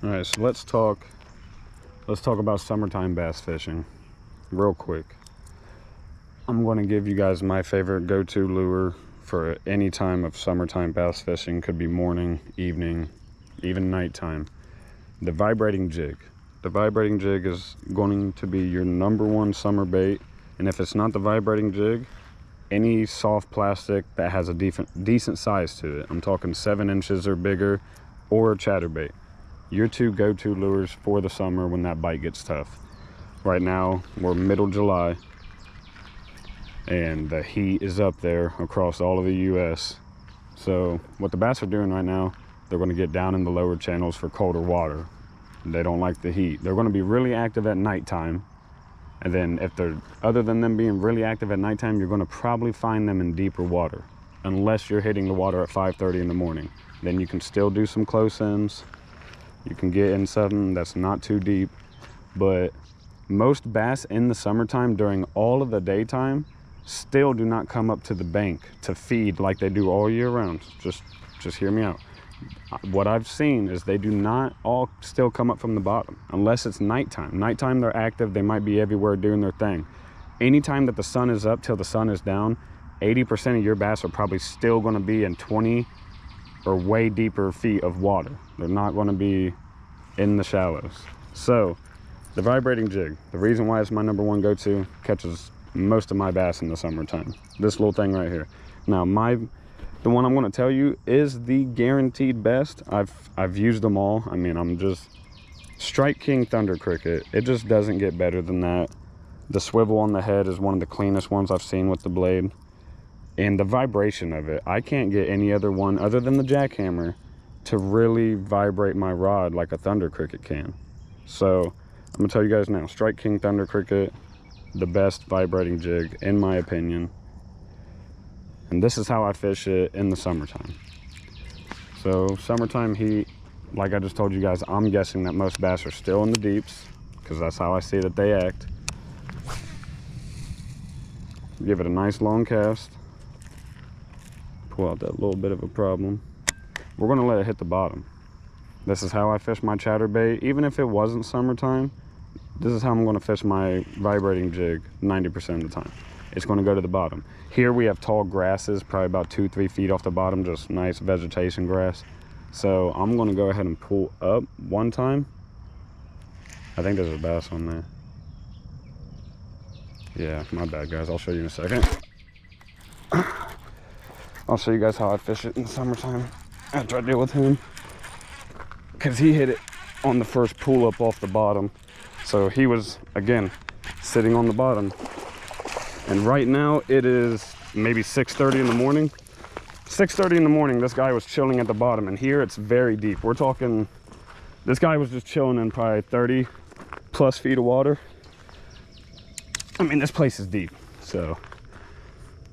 All right, so let's talk about summertime bass fishing real quick. I'm going to give you guys my favorite go-to lure for any time of summertime bass fishing. Could be morning, evening, even nighttime. The vibrating jig. The vibrating jig is going to be your #1 summer bait. And if it's not the vibrating jig, any soft plastic that has a decent size to it. I'm talking 7 inches or bigger, or chatterbait. Your 2 go-to lures for the summer when that bite gets tough. Right now, we're middle July, and the heat is up there across all of the US. So what the bass are doing right now, they're going to get down in the lower channels for colder water. They don't like the heat. They're going to be really active at nighttime. And then other than them being really active at nighttime, you're going to probably find them in deeper water, unless you're hitting the water at 5:30 in the morning. Then you can still do some close ends. You can get in something that's not too deep. But most bass in the summertime during all of the daytime still do not come up to the bank to feed like they do all year round. Just hear me out. What I've seen is they do not all still come up from the bottom unless it's nighttime. Nighttime they're active, they might be everywhere doing their thing. Anytime that the sun is up till the sun is down, 80% of your bass are probably still going to be in 20 or way deeper feet of water. They're not going to be in the shallows. So the vibrating jig, the reason why it's my #1 go-to, catches most of my bass in the summertime. This little thing right here. Now the one I'm going to tell you is the guaranteed best. I've used them all. I mean, I'm just Strike King Thunder Cricket. It just doesn't get better than that. The swivel on the head is one of the cleanest ones I've seen with the blade. And the vibration of it, I can't get any other one other than the jackhammer to really vibrate my rod like a Thunder Cricket can. So I'm gonna tell you guys now, Strike King Thunder Cricket, the best vibrating jig in my opinion. And this is how I fish it in the summertime. So summertime heat, like I just told you guys, I'm guessing that most bass are still in the deeps because that's how I see that they act. Give it a nice long cast. Pull out that little bit of a problem. We're gonna let it hit the bottom. This is how I fish my chatterbait. Even if it wasn't summertime, this is how I'm gonna fish my vibrating jig 90% of the time. It's gonna go to the bottom. Here we have tall grasses, probably about 2-3 feet off the bottom, just nice vegetation grass. So I'm gonna go ahead and pull up one time. I think there's a bass on there. Yeah, my bad guys, I'll show you in a second. I'll show you guys how I fish it in the summertime after I deal with him. Cause he hit it on the first pull up off the bottom. So he was, again, sitting on the bottom. And right now it is maybe 6:30 in the morning. 6:30 in the morning, this guy was chilling at the bottom, and here it's very deep. We're talking, this guy was just chilling in probably 30 plus feet of water. I mean, this place is deep, so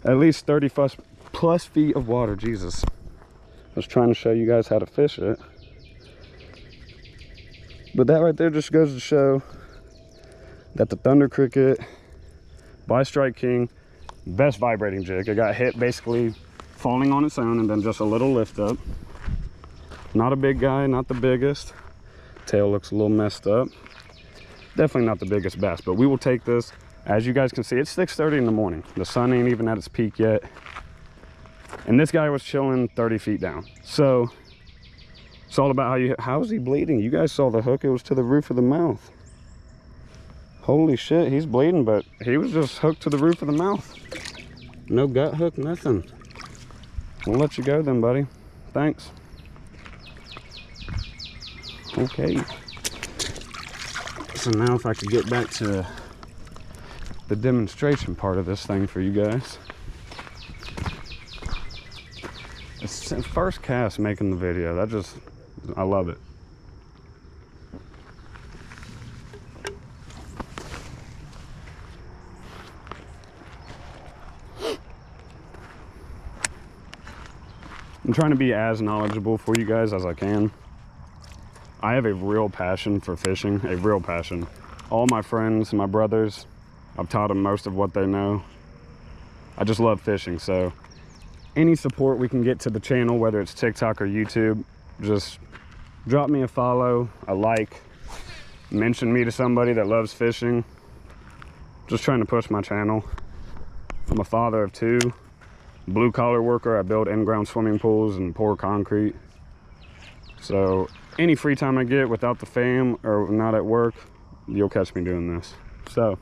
at least 30 plus feet of water. Jesus, I was trying to show you guys how to fish it. But that right there just goes to show that the Thunder Cricket by Strike King, best vibrating jig. It got hit basically falling on its own and then just a little lift up. Not a big guy, not the biggest. Tail looks a little messed up. Definitely not the biggest bass, but we will take this. As you guys can see, it's 6:30 in the morning. The sun ain't even at its peak yet. And this guy was chilling 30 feet down. So it's all about how is he bleeding? You guys saw the hook, it was to the roof of the mouth. Holy shit, he's bleeding, but he was just hooked to the roof of the mouth. No gut hook, nothing. We'll let you go then, buddy. Thanks. Okay. So now if I could get back to the demonstration part of this thing for you guys. It's first cast making the video. I love it. I'm trying to be as knowledgeable for you guys as I can. I have a real passion for fishing, a real passion. All my friends, my brothers, I've taught them most of what they know. I just love fishing, so any support we can get to the channel, whether it's TikTok or YouTube, just drop me a follow, a like, mention me to somebody that loves fishing. Just trying to push my channel. I'm a father of 2, blue collar worker. I build in-ground swimming pools and pour concrete. So any free time I get without the fam or not at work, you'll catch me doing this. So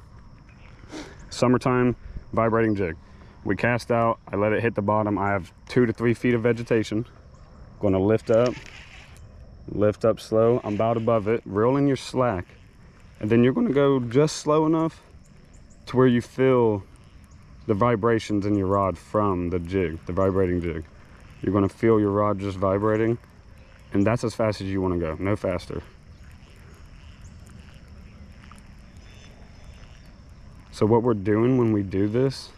summertime vibrating jig. We cast out, I let it hit the bottom. I have 2 to 3 feet of vegetation. Gonna lift up slow. I'm about above it. Reel in your slack, and then you're gonna go just slow enough to where you feel the vibrations in your rod from the jig, the vibrating jig. You're gonna feel your rod just vibrating, and that's as fast as you wanna go, no faster. So what we're doing when we do this,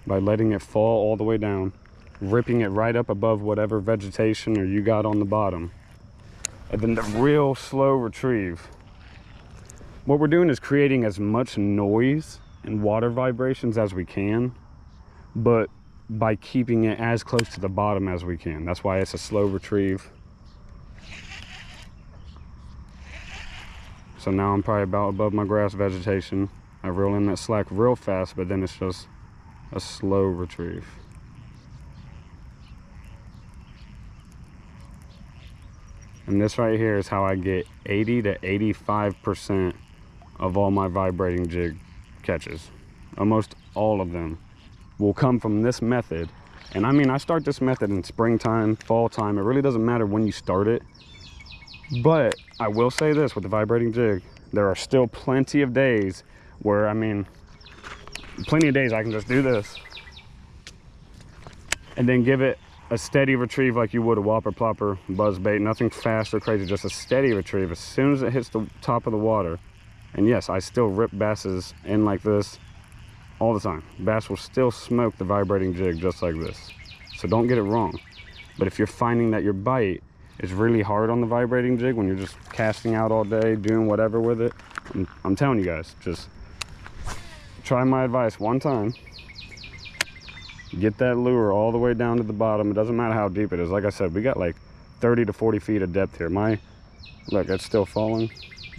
by letting it fall all the way down, ripping it right up above whatever vegetation or you got on the bottom, and then the real slow retrieve. What we're doing is creating as much noise and water vibrations as we can, but by keeping it as close to the bottom as we can. That's why it's a slow retrieve. So now I'm probably about above my grass vegetation. I reel in that slack real fast, but then it's just a slow retrieve. And this right here is how I get 80 to 85% of all my vibrating jig catches. Almost all of them will come from this method. And I mean, I start this method in springtime, fall time. It really doesn't matter when you start it. But I will say this with the vibrating jig, there are still plenty of days where, I mean, plenty of days I can just do this and then give it a steady retrieve like you would a whopper plopper buzz bait. Nothing fast or crazy, just a steady retrieve as soon as it hits the top of the water. And yes, I still rip basses in like this all the time. Bass will still smoke the vibrating jig just like this. So don't get it wrong. But if you're finding that your bite is really hard on the vibrating jig when you're just casting out all day, doing whatever with it, I'm telling you guys, just try my advice one time. Get that lure all the way down to the bottom. It doesn't matter how deep it is. Like I said, we got like 30 to 40 feet of depth here. Look, it's still falling.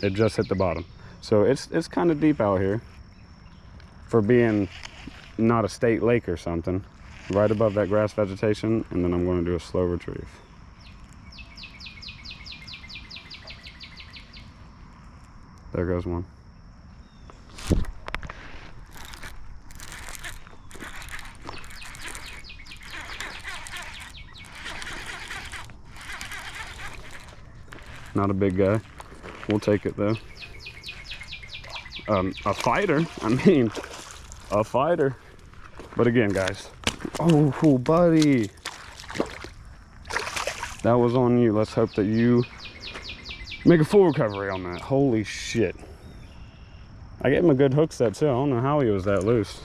It just hit the bottom. So it's kind of deep out here for being not a state lake or something. Right above that grass vegetation, and then I'm going to do a slow retrieve. There goes one. Not a big guy. We'll take it though. A fighter. I mean, a fighter. But again, guys. Oh, buddy. That was on you. Let's hope that you make a full recovery on that. Holy shit. I gave him a good hook set too. I don't know how he was that loose.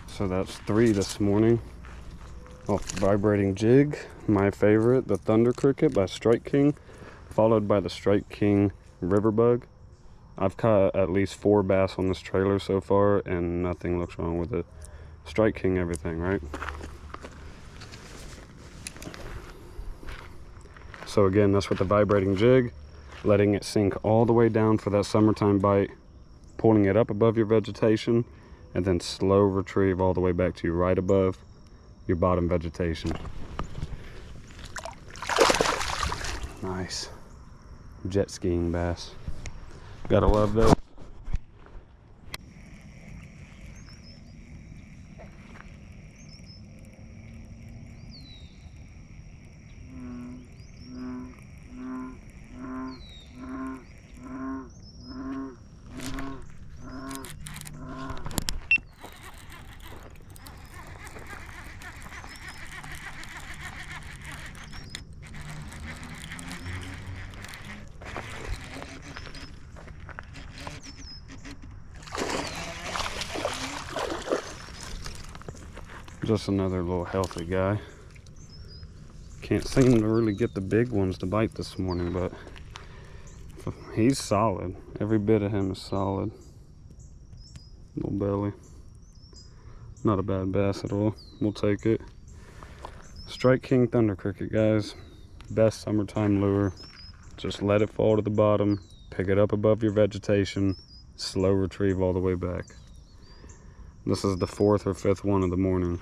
So that's 3 this morning. Off the vibrating jig, my favorite, the Thunder Cricket by Strike King, followed by the Strike King River Bug. I've caught at least 4 bass on this trailer so far, and nothing looks wrong with it. Strike King everything, right? So again, that's with the vibrating jig, letting it sink all the way down for that summertime bite, pulling it up above your vegetation, and then slow retrieve all the way back to you right above your bottom vegetation. Nice. Jet skiing bass. Gotta love those. Just another little healthy guy. Can't seem to really get the big ones to bite this morning, but he's solid. Every bit of him is solid. Little belly. Not a bad bass at all. We'll take it. Strike King Thunder Cricket, guys. Best summertime lure. Just let it fall to the bottom, pick it up above your vegetation, slow retrieve all the way back. This is the 4th or 5th one of the morning.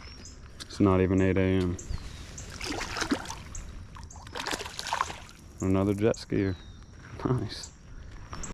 It's not even 8 a.m. Another jet skier. Nice.